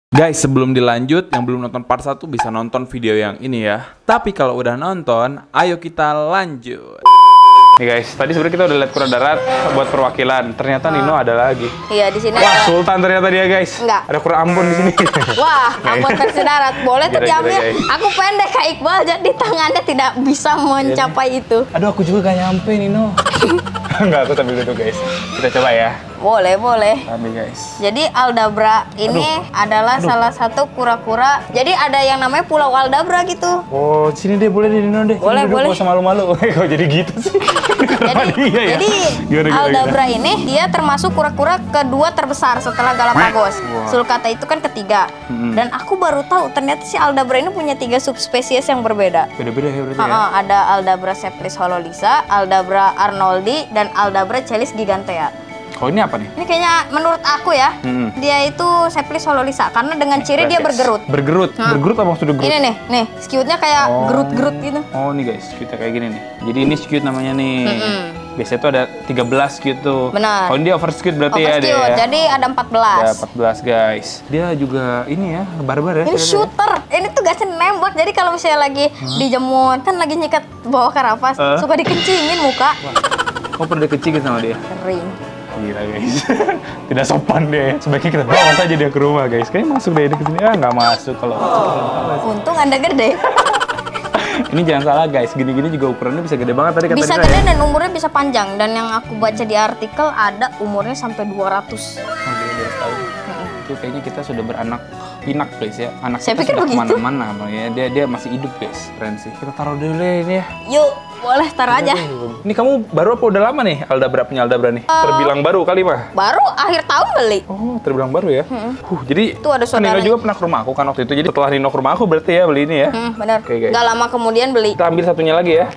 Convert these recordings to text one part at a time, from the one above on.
Guys, sebelum dilanjut, yang belum nonton part 1 bisa nonton video yang ini ya. Tapi kalau udah nonton, ayo kita lanjut. Nih guys, tadi sebenarnya kita udah lihat kura darat buat perwakilan. Ternyata Nino ada lagi. Iya, di sini. Wah, Sultan ternyata dia guys. Enggak. Ada kura Ambon di sini. Wah, Ambon versi darat. Boleh tuh diambil. Aku pendek Kak Iqbal, jadi tangannya tidak bisa mencapai itu. Aduh, aku juga gak nyampe Nino. Enggak, aku sambil duduk guys. Kita coba ya. Boleh, boleh. Ambil guys. Jadi Aldabra ini adalah salah satu kura-kura. Jadi ada yang namanya Pulau Aldabra gitu. Oh, sini deh, boleh deh Nino deh. Boleh, boleh. Gak usah malu-malu. Kok jadi gitu sih? Jadi Aldabra ini dia termasuk kura-kura kedua terbesar setelah Galapagos. Wow. Sulcata itu kan ketiga. Dan aku baru tahu ternyata si Aldabra ini punya 3 subspesies yang berbeda. Beda-beda ya berarti ya? Ada Aldabra ceplis hololisa, Aldabra arnoldi, dan Aldabra chelis gigantea. Oh, ini apa nih? Ini kayaknya menurut aku ya, dia itu ceplis hololisa karena dengan ciri dia bergerut. Bergerut? Bergerut apa maksudnya gerut? Ini nih, skewtnya kayak gerut-gerut gitu. Oh, nih guys, skewtnya kayak gini nih. Jadi ini skewt namanya nih. Biasanya tuh ada 13 skewt tuh. Benar. Oh, ini dia overskewt berarti ya dia. Jadi ada 14. Ada 14 guys. Dia juga ini ya, barbar ya. Ini shooter. Ini tuh gasnya nembak. Jadi kalau misalnya lagi dijemur, kan lagi nyikat bawah karapas, suka dikencingin muka. Oh, pernah dikencingin sama dia? Kering. Gila guys, tidak sopan deh. Sebaiknya kita bawa saja dia ke rumah guys. Kayaknya masuk deh ke sini. Nggak masuk kalau. Untung Anda gede. Ini jangan salah guys, gini-gini juga ukurannya bisa gede banget tadi kata Bisa gede dan umurnya bisa panjang. Dan yang aku baca di artikel ada umurnya sampai 200. Oh, dia 200 tahun. Itu kayaknya kita sudah beranak pinak guys ya. Anak Saya kita pikir sudah begitu. kemana-mana ya. Dia masih hidup guys. Keren sih. Kita taruh dulu deh ini ya. Yuk, boleh taruh aja. Ini kamu baru apa udah lama nih Aldabra punya Aldabra nih? Terbilang baru kali mah? Baru akhir tahun beli. Oh, terbilang baru ya? Jadi Tuh ada kan Nino saudaranya. juga pernah ke rumah aku kan waktu itu. Jadi setelah Nino ke rumah aku berarti ya beli ini ya? Bener. Oke, guys. Gak lama kemudian beli. Kita ambil satunya lagi ya?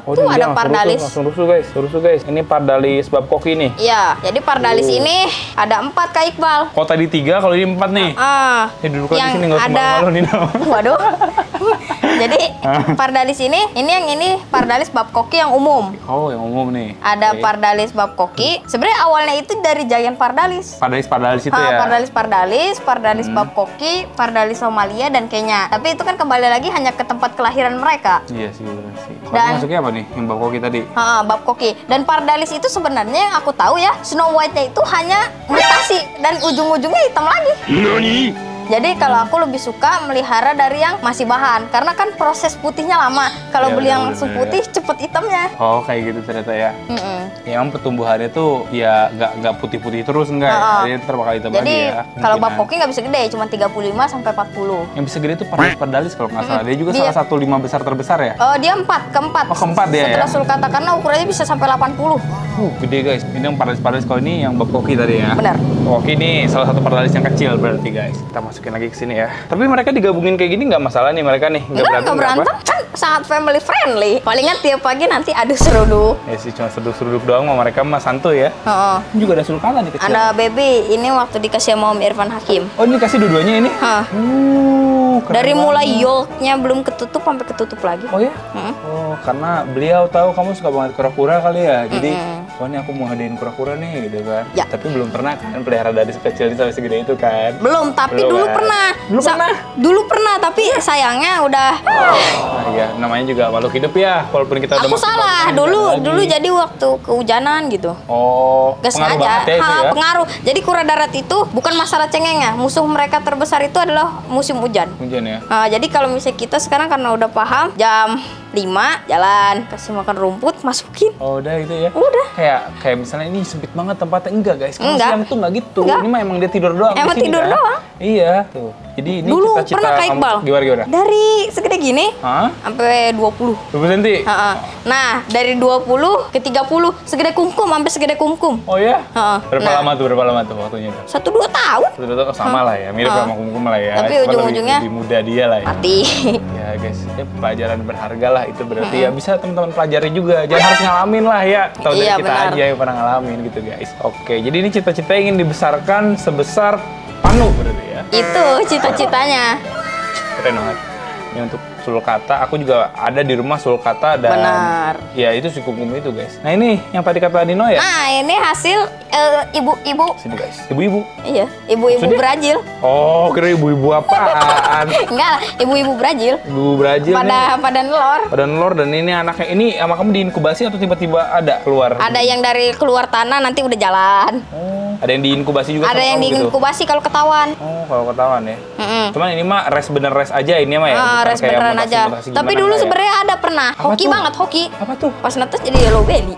Tuh dia ada pardalis. Langsung rusuh guys, rusuh guys. Ini pardalis babkoki nih. Iya, jadi pardalis ini ada 4 Kak Iqbal. Kalau tadi 3, kalau ini 4 nih. Duduk lagi Yang sini, nggak usah ada- malu-malu Nino. Waduh. Jadi pardalis ini yang ini pardalis babkoki yang umum. Oh, yang umum nih. Ada Oke. pardalis babkoki. Sebenarnya awalnya itu dari giant pardalis. Pardalis itu ya? Pardalis babkoki, pardalis Somalia dan Kenya. Tapi itu kan kembali lagi hanya ke tempat kelahiran mereka. Iya sih, benar sih. Kalau Dan- masuknya apa nih? Yang babkoki tadi? Babkoki. Dan pardalis itu sebenarnya yang aku tahu ya, Snow White-nya itu hanya mutasi dan ujung-ujungnya hitam lagi. Jadi kalau aku lebih suka melihara dari yang masih bahan, karena kan proses putihnya lama. Kalau Iya, beli yang bener-bener langsung ya. putih, cepet hitamnya. Oh, kayak gitu ternyata ya. Ya, emang pertumbuhannya tuh ya nggak putih-putih terus enggak ya? Dia ntar bakal hitam Jadi lagi ya. kalau kemungkinan. babkoki nggak bisa gede, cuma 35 sampai 40. Yang bisa gede tuh pardalis kalau nggak salah. Dia juga salah satu 5 besar terbesar ya? Dia keempat. Oh, keempat dia Setelah ya? sulcata, karena ukurannya bisa sampai 80. Gede guys. Ini yang pardalis kalau ini yang babkoki tadi ya. Benar. Oke, ini salah satu pardalis yang kecil berarti guys. Kita masukin lagi ke sini ya. Tapi mereka digabungin kayak gini nggak masalah nih mereka nih. Nggak berantem, kan sangat family friendly. Palingan tiap pagi nanti adu seruduk. Ya sih, cuma seruduk-seruduk doang sama mereka mah santuy ya. Ini juga ada sulcata nih kecil. Ada baby, ini waktu dikasih sama Om Irfan Hakim. Oh, ini kasih dua-duanya ini? Keren Dari banget. mulai yolknya belum ketutup sampai ketutup lagi. Oh ya? Oh, karena beliau tahu kamu suka banget kura-kura kali ya. Jadi, oh ini aku mau hadiahin kura-kura nih gitu kan. Ya. Tapi belum pernah kan pelihara dari sekecil ini sampai segede itu kan. Belum, tapi Belum, dulu kan? pernah. Dulu pernah? Dulu pernah, tapi sayangnya udah. Nah, iya, namanya juga makhluk hidup ya. Walaupun kita udah Aku makin salah. besar, Dulu lagi. dulu jadi waktu kehujanan gitu. Oh, Gak pengaruh sengaja. banget ya itu ya. Pengaruh. Jadi kura darat itu bukan masalah cengengnya. Musuh mereka terbesar itu adalah musim hujan. Hujan ya. Jadi kalau misalnya kita sekarang karena udah paham, jam 5 jalan, kasih makan rumput, masukin. Oh, udah itu ya. Udah. Kayak misalnya ini sempit banget tempatnya, enggak guys. Kalau Enggak. siang tuh enggak gitu. Enggak. Ini mah emang dia tidur doang. Emang di sini, tidur kan? doang. Iya. Tuh. Jadi ini Dulu cita-cita pernah Kak kamu- Iqbal. Gimana? Dari segede gini Hah? sampai 20. 20 cm? Nah, dari 20 ke 30 segede kumkum sampai segede kumkum. Oh ya? Berapa Nah. lama tuh waktunya? 1-2 tahun. Betul-betul sama lah ya, mirip sama kumkum lah ya. Tapi Cuma ujung-ujungnya lebih muda dia lah ya. Mati. Ya guys, ya pelajaran berharga lah itu berarti ya bisa teman-teman pelajari juga. Jangan harus ngalamin lah ya. Tahu dari Iya, kita benar. aja yang pernah ngalamin gitu guys. Oke, jadi ini cita-cita ingin dibesarkan sebesar Panu berarti ya. Itu cita-citanya. Keren banget. Ini untuk sulcata. Aku juga ada di rumah sulcata dan Benar. ya itu si kumkum itu guys. Nah ini yang tadi kata Nino ya. Nah, ini hasil ibu-ibu. Sini guys. Ibu-ibu. Iya, ibu-ibu Maksudnya? Brazil. Oh, kira ibu-ibu apaan? Enggak lah, ibu-ibu Brazil. Ibu Brazil nih. Pada nelor. Pada nelor dan ini anaknya. Ini sama kamu diinkubasi atau tiba-tiba ada keluar? Ada yang dari keluar tanah nanti udah jalan. Oh, ada yang diinkubasi juga Ada sama yang kamu gitu? diinkubasi kalau ketahuan. Oh, kalau ketahuan ya. Mm-mm. Cuman ini mah bener res aja ini mah ya. Ah, bukan res kayak beneran mutasi- aja. mutasi Tapi gimana, dulu enggak ya? sebenarnya ada pernah. Apa Hoki tuh? banget, hoki. Apa tuh? Pas netes jadi yellow belly.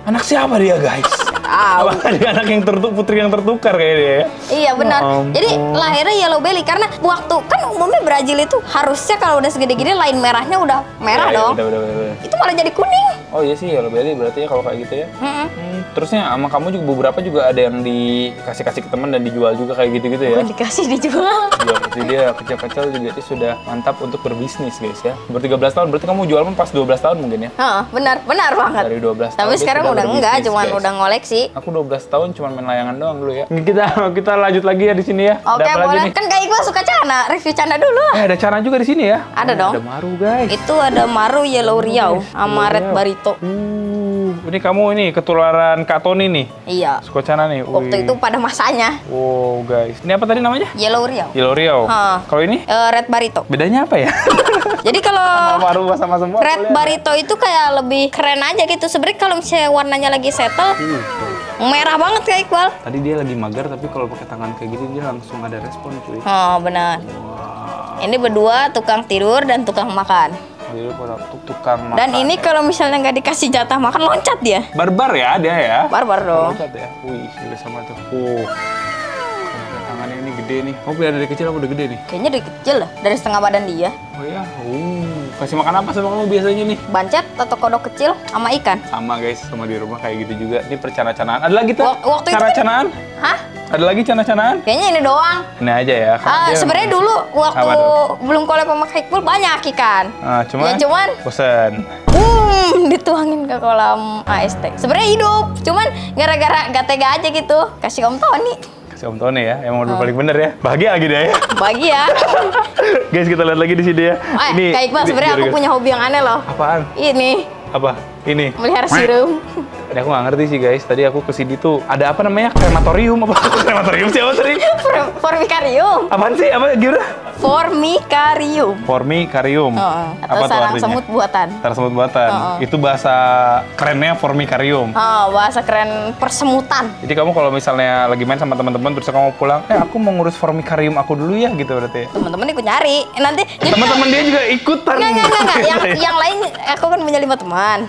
Anak siapa dia guys? Tahu. Apakah dia anak yang putri yang tertukar kayak dia ya? Iya benar. Ya ampun. Jadi lahirnya yellow belly karena waktu kan umumnya Brazil itu harusnya kalau udah segede gini lain merahnya udah merah Ya, dong. Bener. Itu malah jadi kuning. Oh iya sih yellow belly berarti ya kalau kayak gitu ya. Mm-mm. Terusnya sama kamu juga beberapa juga ada yang dikasih ke teman dan dijual juga kayak gitu-gitu ya. Bukan dikasih dijual. Iya, jadi dia kecil-kecil juga dia sudah mantap untuk berbisnis guys ya. Umur 13 tahun berarti kamu jual pun pas 12 tahun mungkin ya. Heeh, benar banget. Dari 12 tahun. Tapi dia sekarang sudah udah enggak, berbisnis, cuman guys. udah ngoleksi. Aku 12 tahun cuman main layangan doang dulu ya. Kita lanjut lagi ya di sini ya. Oke, Ada apa lagi boleh. nih? Kan kayak gue suka cana, review cana dulu lah. Ada cara juga di sini ya. Ada dong. Ada maru guys. Itu ada Maru Yellow Riau sama Yellow Red Riau. Barito. Ini kamu ini ketularan Kak Tony nih. Iya. Skocana nih. Waktu Wih. itu pada masanya Wow guys. Ini apa tadi namanya? Yellow Riau. Yellow Riau. Ha. Kalau ini Red Barito. bedanya apa ya? Jadi kalau Maru sama semua. Red Barito itu kayak lebih keren aja gitu. Sebenarnya kalau misalnya warnanya lagi settle, merah banget kayak Iqbal. Tadi dia lagi mager tapi kalau pakai tangan kayak gini dia langsung ada respon cuy. Oh, benar. Wah. Ini berdua tukang tidur dan tukang makan. Jadi tukang makan. Dan ini kalau misalnya nggak dikasih jatah makan, loncat dia. barbar ya dia ya. Barbar dong. Loncat ya. Wih, udah sama tuh. Tangannya ini gede nih. Kamu pelihara dari kecil aku udah gede nih. Kayaknya dari kecil lah, dari setengah badan dia. Oh ya. Kasih makan apa sama kamu biasanya nih? Bancet atau kodok kecil sama ikan. Sama guys, sama di rumah kayak gitu juga. Ini percana-canaan. Ada lagi tuh? Waktu itu kan- Cara-canaan? Hah? Ada lagi cana-canaan? Kayaknya ini doang. Ini aja ya. karena dia- Sebenarnya dulu waktu Apa tuh? belum collab sama Iqbal banyak ikan. Cuman? Ya, cuman bosan. Dituangin ke kolam AST. Sebenarnya hidup, cuman gara-gara gak tega aja gitu. Kasih Om Tony. Kasih Om Tony ya, emang udah paling bener ya. Bahagia lagi dia ya. Bagi ya. Guys, kita lihat lagi di sini ya. Kak Iqbal, sebenarnya aku punya hobi yang aneh loh. Apaan? Ini, Apa? Ini. melihara sirum. Ini aku nggak ngerti sih guys. Tadi aku kesini tuh ada apa namanya krematorium apa? Krematorium siapa tadi? Formicarium. Apaan sih? Apa gimana? Formicarium. Formicarium. Atau sarang semut buatan. Sarang semut buatan. Itu bahasa kerennya formicarium. Bahasa keren persemutan. Jadi kamu kalau misalnya lagi main sama teman-teman terus kamu pulang, aku mau ngurus formicarium aku dulu ya gitu berarti. Teman-teman ikut nyari. Nanti jadi Teman-teman dia juga ikutan. Enggak. Yang lain aku kan punya 5 teman.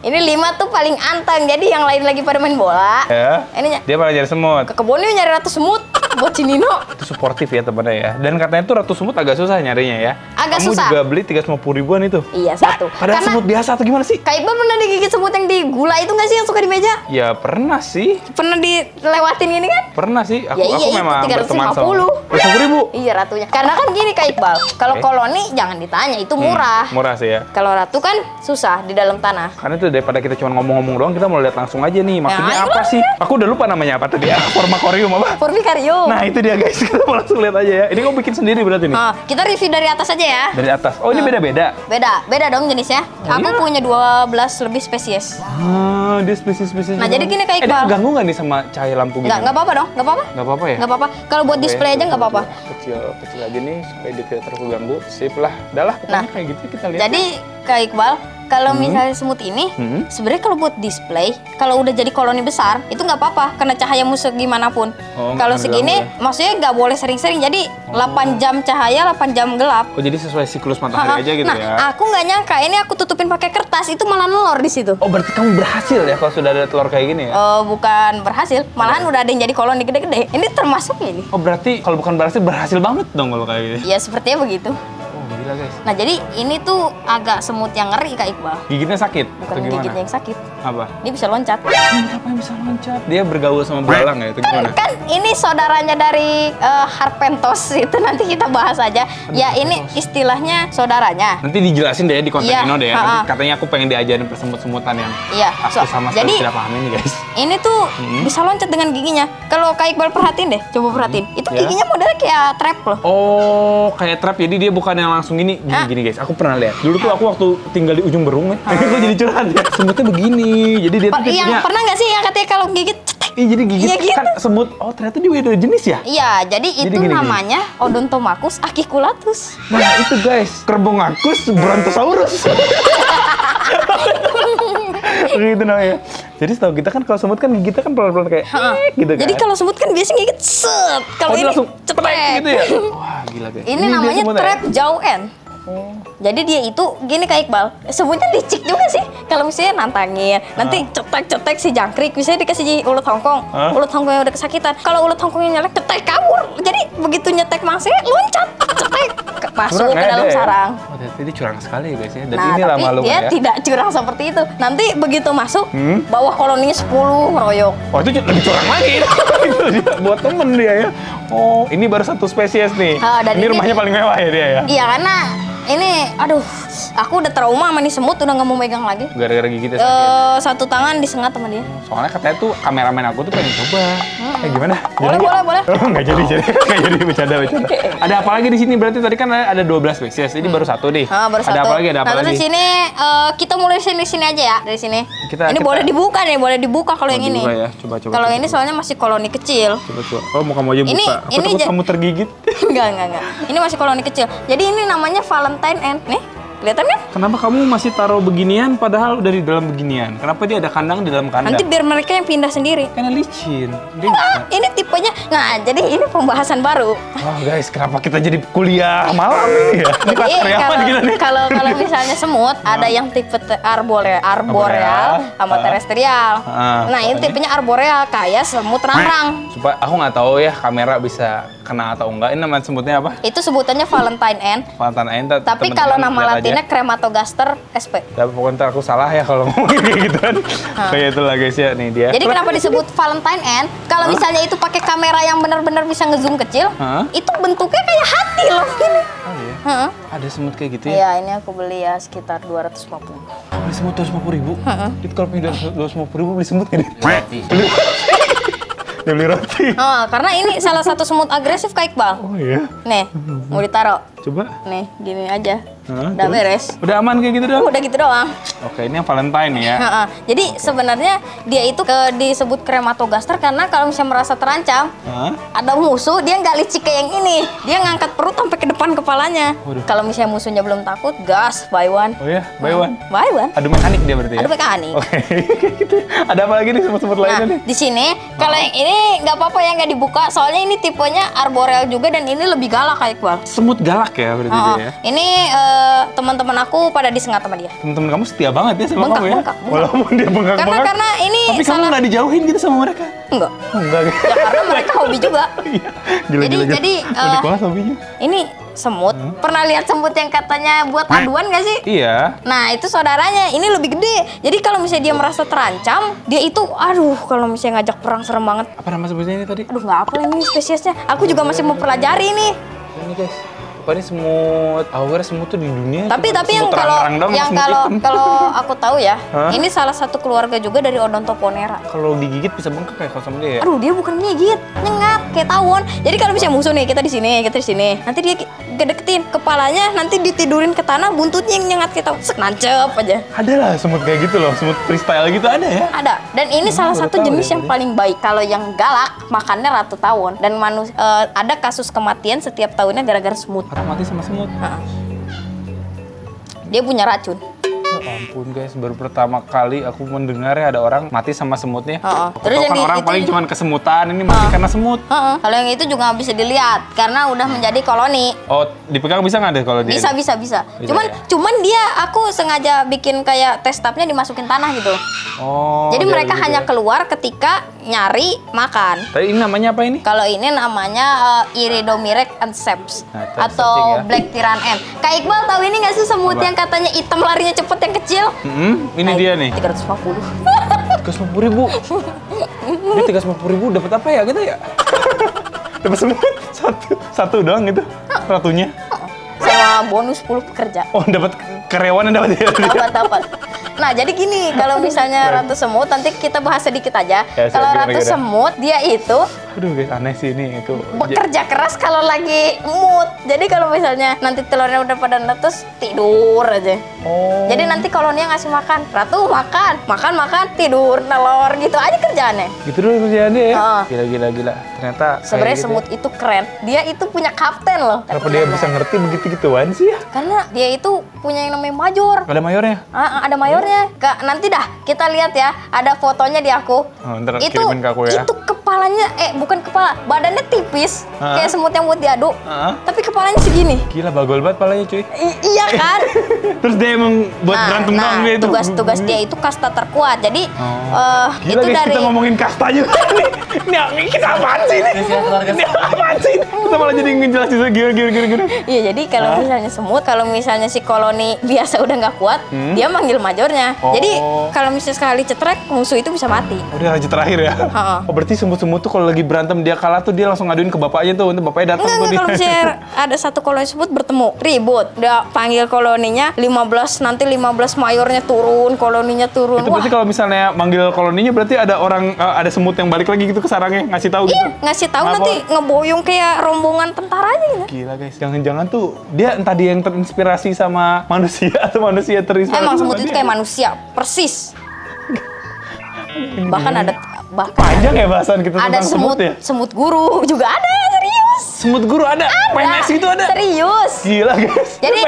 Ini 5 tuh paling anteng. Jadi yang lain lagi pada main bola. Ya. Ini Dia malah nyari semut. ke kebun ini nyari ratu semut buat si Nino. Itu suportif ya temennya ya. Dan katanya tuh ratu semut agak susah nyarinya ya. Agak Kamu susah. juga beli 350 ribuan itu. Iya, satu. Padahal Karena semut biasa atau gimana sih? Kak Iqbal pernah digigit semut yang di gula itu nggak sih yang suka di meja? Ya pernah sih. Pernah dilewatin gini kan? Pernah sih. Aku, Ya iya, aku itu memang 350. berteman sama. 350 ribu? Iya, ratunya. Karena kan gini Kak Iqbal, kalau Oke. koloni jangan ditanya, itu murah. Murah sih ya. Kalau ratu kan susah di dalam tanah. Karena itu daripada kita cuma ngomong-ngomong doang, kita mau lihat langsung aja nih. Maksudnya Ya, apa sih? Aku udah lupa namanya apa tadi. Formicarium apa? Formicarium. Nah itu dia guys. Kita mau langsung lihat aja ya. Ini kamu bikin sendiri berarti nih? Kita review dari atas aja ya. Dari atas. Oh ini beda-beda? Beda dong jenisnya. Aku iya? punya 12 lebih spesies. Dia spesies-spesies. Nah, jadi gini, Kak Dia Iqbal. ganggu nggak nih sama cahaya lampu gini? Nggak apa-apa dong, nggak apa-apa. Nggak apa-apa ya? Nggak apa-apa. Kalau buat display aja nggak apa-apa. Kecil aja nih supaya dia tidak terganggu. Sip lah. Udah lah, pokoknya Nah, kayak gitu kita lihat. Jadi Kak Iqbal, kalau misalnya semut ini, sebenarnya kalau buat display, kalau udah jadi koloni besar, itu nggak apa-apa, kena cahaya musuh gimana pun. Oh, nggak Kalau akan segini, ganggu maksudnya nggak boleh sering-sering. Jadi 8 jam cahaya, 8 jam gelap. Oh jadi sesuai siklus matahari aja gitu Nah, ya? aku nggak nyangka ini aku tutupin pakai kertas, itu malah nelor di situ. Oh berarti kamu berhasil ya kalau sudah ada telur kayak gini ya? Bukan berhasil, malahan udah ada yang jadi koloni gede-gede. Ini termasuk ini. Oh berarti kalau bukan berhasil banget dong kalau kayak gini? Ya sepertinya begitu. Oh gila guys. Nah jadi ini tuh agak semut yang ngeri Kak Iqbal. Gigitnya sakit? Bukan atau gimana? gigitnya yang sakit. Apa? Dia bisa loncat. Semut apa yang bisa loncat? Dia bergaul sama belalang ya? Itu gimana? Kan ini saudaranya dari Harpentos itu nanti kita bahas aja. Ya ini istilahnya saudaranya. Nanti dijelasin deh di konten Iya, Ino deh ya. ha-ha. Nanti katanya aku pengen diajarin persemut-semutan yang Iya. aku sama sekali jadi tidak paham ini guys. ini tuh bisa loncat dengan giginya. Kalau Kak Iqbal perhatiin deh, coba perhatiin. Itu Ya. giginya modelnya kayak trap loh. Oh, kayak trap. Jadi dia bukan yang langsung gini guys. Aku pernah lihat. Dulu tuh aku waktu tinggal di ujung Berung ya. Kok jadi curhat ya? Semutnya begini. Jadi dia tuh Yang tipenya. pernah nggak sih yang katanya kalau gigit cetek? Ih, jadi gigit Iya, gitu. kan semut. Oh, ternyata juga ada jenis ya? Iya, jadi itu gini. namanya Odontomachus aciculatus. Nah, itu guys, Kerbongakus Brontosaurus. Gitu namanya. Jadi setahu kita kan kalau semut kan gigitnya kan pelan-pelan kayak gitu kan. Jadi kalau semut kan biasanya gigit set. Kalau dia ini langsung cetek gitu ya. Wah, gila guys. Ini dia namanya semut ya? trap jawen. Jadi dia itu gini Kak Iqbal, sebutnya licik juga sih. Kalau misalnya nantangin, nanti cetek-cetek si jangkrik, misalnya dikasih ulet Hongkong, ulet Hongkong yang udah kesakitan. Kalau ulet Hongkongnya nyelek, cetek kabur. Jadi begitu nyetek mangsanya, loncat, cetek, masuk ke dalam sarang. Oh, ternyata dia curang sekali ya guys ya. Dan Nah, ini tapi lama lu dia ya. tidak curang seperti itu. Nanti begitu masuk, bawah koloninya 10 ngeroyok. Oh, itu lebih curang lagi. Itu dia buat temen dia ya. Oh, ini baru satu spesies nih. Dan ini rumahnya paling mewah ya dia ya. Iya, karena ini, aduh, aku udah trauma sama nih semut, udah nggak mau megang lagi. Gara-gara gigitnya sakit. Satu tangan disengat sama dia. Soalnya katanya tuh kameramen aku tuh pengen coba. Gimana? Boleh, Jadi nggak? boleh. Oh, nggak jadi. Nggak jadi bercanda. Ada apa lagi di sini? Berarti tadi kan ada 12 spesies. Jadi baru satu nih. Baru Ada satu. apa lagi? Ada apa nah, lagi? terus di sini kita mulai sini aja ya, dari sini. Ini boleh dibuka nih, boleh dibuka kalau yang ini. Ya. Coba. Kalau ini soalnya masih koloni kecil. Coba. Oh, mau kamu aja buka. Aku ini takut kamu tergigit. Enggak. Ini masih koloni kecil. Jadi ini namanya Valentine Ant. Nih, kelihatan kan? Kenapa kamu masih taruh beginian padahal udah di dalam beginian? Kenapa dia ada kandang di dalam kandang? Nanti biar mereka yang pindah sendiri. Karena licin. Dia Nah, ini tipenya. Nah, jadi ini pembahasan baru. Oh guys, kenapa kita jadi kuliah malam ini ya? Ini kelas karyawan kita nih. Kalau misalnya semut ada yang tipe arboreal sama terestrial. Nah, ini tipenya arboreal kayak semut rangrang. Supaya aku nggak tahu ya kamera bisa kena atau enggak. Ini nama semutnya apa? Itu sebutannya Valentine Ant. Valentine Ant. Tapi kalau nama latinnya Crematogaster sp. Ya pokoknya ntar aku salah ya kalau ngomongin kayak gitu kan. Kayak itulah guys ya, nih dia. Jadi kenapa disebut Valentine Ant? Kalau misalnya itu pakai kamera yang benar-benar bisa ngezoom kecil, itu bentuknya kayak hati loh gini. Oh iya? Ada semut kayak gitu ya? Iya, ini aku beli ya sekitar 250. Beli semut 250.000? Itu kalau punya 250.000 beli semut nggak deh? Dia beli roti. Karena ini salah satu semut agresif Kak Iqbal. Oh iya? Nih, mau ditaruh. Coba. Nih, gini aja. terus? Udah beres. Udah aman kayak gitu dong? Udah gitu doang. Oke, ini yang Valentine nih ya. Jadi sebenarnya dia itu disebut Crematogaster karena kalau misalnya merasa terancam, ada musuh, dia nggak licik kayak yang ini. Dia ngangkat perut sampai ke depan kepalanya. Kalau misalnya musuhnya belum takut, gas, buy one. Oh iya, buy one? Buy one. Adu mekanik dia berarti ya? Adu mekanik. Oke, gitu. Ada apa lagi nih semut-semut lainnya nih? Di sini, kalau yang ini nggak apa-apa ya nggak dibuka, soalnya ini tipenya arboreal juga dan ini lebih galak Kak Iqbal. Semut galak ya berarti dia ya? Ini teman-teman aku pada disengat sama dia. Temen-temen kamu setia banget ya sama kamu ya? Bengkak. Walaupun dia bengkak-bengkak. Karena ini tapi kamu nggak dijauhin gitu sama mereka? Enggak. Oh, enggak. Ya karena mereka hobi juga. Iya. Gila. Jadi unik banget hobinya. Ini semut. Pernah lihat semut yang katanya buat aduan nggak sih? Iya. Nah, itu saudaranya. Ini lebih gede. Jadi kalau misalnya dia merasa terancam, dia itu, aduh, kalau misalnya ngajak perang serem banget. Apa nama sebutnya ini tadi? Aduh, nggak apa ini spesiesnya. Aku juga masih mau pelajari nih. Ini guys. Apa ini semut? Awalnya semut tuh di dunia. Tapi cuma yang semut kalau terang-terang doang, yang semut hitam. kalau aku tahu ya, ini salah satu keluarga juga dari Odontoponera. Kalau digigit bisa bengkak kayak kalau sama dia ya? Aduh, dia bukan gigit, nyengat kayak tawon. Jadi kalau misalnya musuh nih, kita di sini, nanti dia deketin kepalanya, nanti ditidurin ke tanah, buntutnya yang nyengat kita, nancep aja. Ada lah semut kayak gitu loh, semut freestyle gitu ada ya? Ada. Dan ini salah baru satu tahu jenis ya, yang tadi. paling baik. Kalau yang galak, makannya ratu tawon. Dan ada kasus kematian setiap tahunnya gara-gara semut. Orang mati sama semut. Dia punya racun. Ya ampun guys, baru pertama kali aku mendengar ya ada orang mati sama semutnya. Terus Terus yang kan orang itu paling cuma kesemutan, ini mati karena semut. Kalau yang itu juga nggak bisa dilihat karena udah menjadi koloni. Oh, dipegang bisa nggak deh kalau dia? Bisa. Cuman dia aku sengaja bikin kayak test tabnya dimasukin tanah gitu. Oh. Jadi mereka gitu hanya ya. keluar ketika nyari makan. Tapi ini namanya apa ini? Kalau ini namanya Iridomirec anceps Nah, itu searching atau ya. Black Tyran Ant. Kak Iqbal tahu ini nggak sih semut Apa? yang katanya hitam larinya cepet dapat yang kecil. Ini dia nih. 350. 350.000. Ini 350.000 dapat apa ya kita ya? Dapat semut satu doang gitu ratunya. Sama bonus 10 pekerja. Oh, dapat karyawan yang dapat ya. Dapat. Nah, jadi gini, kalau misalnya ratu semut, nanti kita bahas sedikit aja. Ya, kalau gimana, ratu semut, dia itu aduh guys, aneh sih ini itu. bekerja keras kalau lagi mood. Jadi kalau misalnya nanti telurnya udah pada netes, tidur aja. Oh. Jadi nanti koloninya ngasih makan, ratu makan, tidur, telur gitu aja kerjaannya. Gitu dulu kerjaannya ya. Heeh. Gila. Ternyata Sebenarnya kayak gitu semut itu keren. Dia itu punya kapten loh. Kenapa dia bisa ngerti begitu-gituan sih ya? Karena dia itu punya yang namanya major. Ada mayornya? Ada mayornya. Nanti dah kita lihat ya. Ada fotonya di aku. Oh, ntar kirimin ke aku ya. Itu kepalanya, bukan kepala, badannya tipis, kayak semut yang buat diaduk. Tapi kepalanya segini. Gila, bagol banget palanya cuy. Iya kan? Terus dia emang buat berantem doang dia itu. Tugas dia itu kasta terkuat. Jadi Gila itu guys, dari kita ngomongin kasta juga nih. Ini kita apaan sih ini? Ini apaan sih? Kita malah jadi ngejelasin gimana. Iya, jadi kalau misalnya semut, kalau misalnya si koloni biasa udah nggak kuat, dia manggil majornya. Jadi kalau misalnya sekali cetrek, musuh itu bisa mati. Udah raja terakhir ya? Oh, berarti semut-semut tuh kalau lagi berantem dia kalah tuh dia langsung ngaduin ke bapaknya tuh, untuk bapaknya datang tuh dia. Kalau misalnya ada satu koloni semut bertemu, ribut, dia panggil koloninya 15, nanti 15 mayornya turun, koloninya turun. Itu berarti kalau misalnya manggil koloninya berarti ada orang, ada semut yang balik lagi gitu ke sarangnya, ngasih tahu gitu. Ngasih tahu nanti ngeboyong kayak rombongan tentara aja gitu. Gila guys, jangan-jangan tuh dia entah dia yang terinspirasi sama manusia atau manusia terinspirasi Emang sama semut itu dia. kayak manusia, persis. Bahkan Panjang ya bahasan kita ada tentang semut ya? semut guru juga ada, serius. Semut guru ada? PNS itu ada? Serius. Gila guys. Jadi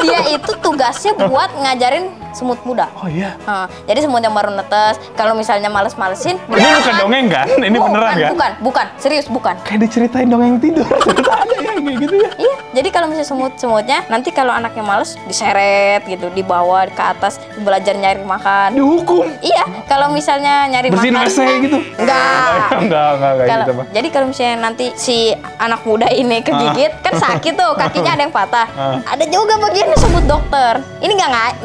dia itu tugasnya buat ngajarin semut muda. Oh iya? Jadi semut yang baru netes, kalau misalnya males-malesin. Ini bukan dongeng kan? Ini beneran kan? Bukan, serius bukan. Kayak diceritain dongeng tidur. Ternyata ada yang kayak gitu ya? Iya, jadi kalau misalnya semutnya, nanti kalau anaknya males, diseret gitu, dibawa ke atas, belajar nyari makan. Dihukum? Iya, kalau misalnya nyari Bersihin makan. WC gitu? Enggak Kayak gitu, Pak. jadi kalau misalnya nanti si anak muda ini kegigit, kan sakit tuh, kakinya ada yang patah. Ada juga bagiannya semut dokter. Ini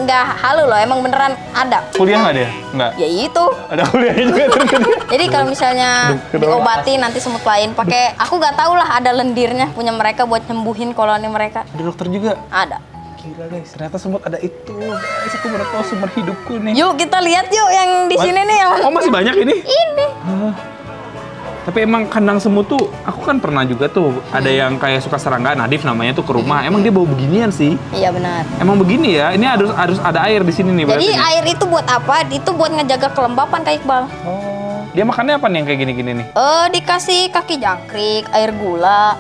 nggak halu loh, emang beneran ada. Kuliah nggak dia? Nggak? Ya itu. Ada kuliahnya juga ternyata dia. Jadi kalau misalnya diobati nanti semut lain pakai, aku nggak tahu lah, ada lendirnya punya mereka buat nyembuhin koloni mereka. Ada dokter juga? Ada. Gila guys, ternyata semut ada itu. Guys, aku baru tahu sumber hidupku nih. Yuk kita lihat yuk yang di sini nih yang. Oh, masih banyak ini? Ini. Tapi emang kandang semut tuh, aku kan pernah juga tuh, ada yang kayak suka serangga, Nadif namanya tuh ke rumah. Emang dia bau beginian sih? Iya benar. Emang begini ya? Ini harus ada air di sini nih. Jadi berarti air itu buat apa? Itu buat ngejaga kelembapan, Kak Iqbal. Oh, dia makannya apa nih yang kayak gini-gini nih? Dikasih kaki jangkrik, air gula.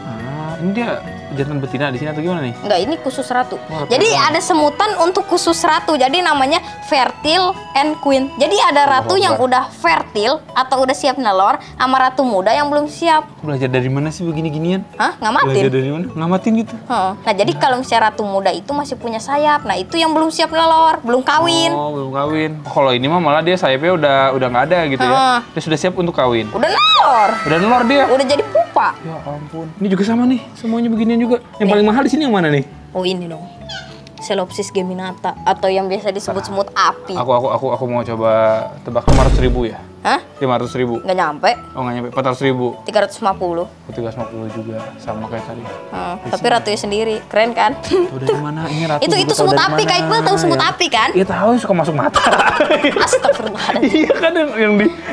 Ini dia jantan betina di sini atau gimana nih? Enggak, ini khusus ratu. Oh, Jadi ada semutan untuk khusus ratu. Jadi namanya fertile and queen. Jadi ada ratu yang udah fertile atau udah siap nelor sama ratu muda yang belum siap. Belajar dari mana sih begini-ginian? Hah? Ngamatin? Belajar dari mana? Ngamatin gitu? Nah, jadi kalau misalnya ratu muda itu masih punya sayap. Nah, itu yang belum siap nelor, belum kawin. Oh, belum kawin. Kalau ini mah malah dia sayapnya udah nggak ada gitu ya. Dia sudah siap untuk kawin. Udah nelor. Udah nelor dia. Udah jadi pupa. Ya ampun. Ini juga sama nih, semuanya beginian juga. Yang paling mahal di sini yang mana nih? Oh, ini dong. Celopsis geminata atau yang biasa disebut semut api. Aku mau coba tebak 500.000 ya? Hah? 500.000. Nggak nyampe. Oh, nggak nyampe. 400.000. 350. 350 juga, sama kayak tadi. Tapi ratunya sendiri, keren kan? Tuh dari mana ini ratu? itu semut api, Kak Iqbal tahu semut api kan? Iya tahu, suka masuk mata. Astagfirullahaladzim. Iya kan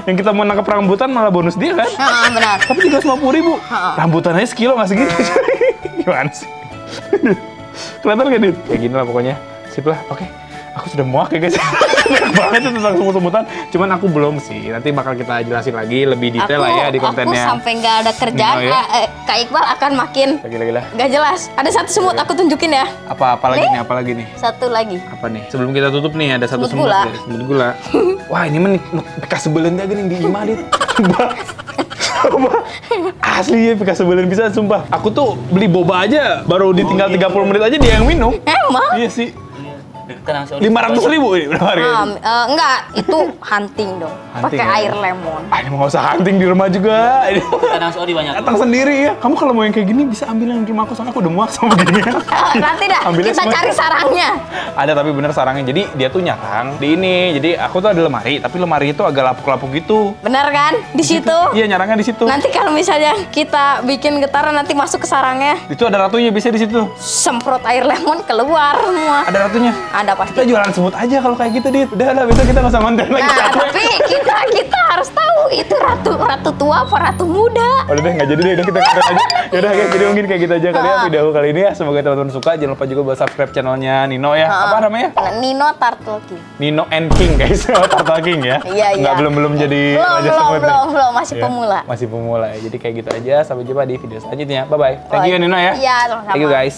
yang kita mau nangkep rambutan malah bonus dia kan? Benar. Tapi 350.000. Rambutan aja sekilo nggak segitu. Gimana sih? Kelihatan gak nih? Kayak gini lah pokoknya. Sip lah, oke. Aku sudah muak ya guys. Banyak banget itu tentang semut-semutan. Cuman aku belum sih. Nanti bakal kita jelasin lagi lebih detail lah ya di kontennya. Aku sampai nggak ada kerjaan, Kak Iqbal akan makin Gila. nggak jelas. Ada satu semut, aku tunjukin ya. Apa lagi nih? Apa lagi nih? Satu lagi. Apa nih? Sebelum kita tutup nih ada satu Semut semut. gula. Ya, semut gula. Wah ini mah bekas sebelen dia gini di Imadit. Asli ya bekas sebelen bisa sumpah. Aku tuh beli boba aja baru ditinggal 30 menit aja dia yang minum. Emang? Iya sih. Tenang Saudi. 500.000 ini berapa harganya? Enggak, itu hunting dong. Hunting Pakai ya? air lemon. Ah, ini mau nggak usah hunting di rumah juga. Ini Tenang Saudi banyak. datang sendiri ya. Kamu kalau mau yang kayak gini bisa ambil yang di rumah aku, soalnya aku udah muak sama beginian. Nanti dah Ambilnya kita semua. cari sarangnya. Ada tapi bener sarangnya. Jadi dia tuh nyarang di ini. Jadi aku tuh ada lemari, tapi lemari itu agak lapuk-lapuk gitu. Bener kan? Di situ. Iya, nyarangnya di situ. Nanti kalau misalnya kita bikin getaran nanti masuk ke sarangnya, Itu ada ratunya biasanya di situ. semprot air lemon keluar semua. Ada ratunya. Ada pasti. Kita jualan semut aja kalau kayak gitu, Dit. Udah lah, besok kita nggak usah konten lagi. Nah, capek. tapi kita harus tahu itu ratu tua apa ratu muda. Udah deh, nggak jadi deh, udah kita konten aja. Yaudah guys, jadi mungkin kayak gitu aja kali ya video aku kali ini ya. Semoga teman-teman suka. Jangan lupa juga buat subscribe channelnya Nino ya. Apa namanya? Nino Turtle King. Nino and King guys. Turtle King ya. Iya, iya. Nggak belum jadi raja semut nih. Belum, masih Iya, pemula. Masih pemula ya. Jadi kayak gitu aja. Sampai jumpa di video selanjutnya. Bye bye. Thank you ya Nino ya. Iya, sama-sama. Thank you guys.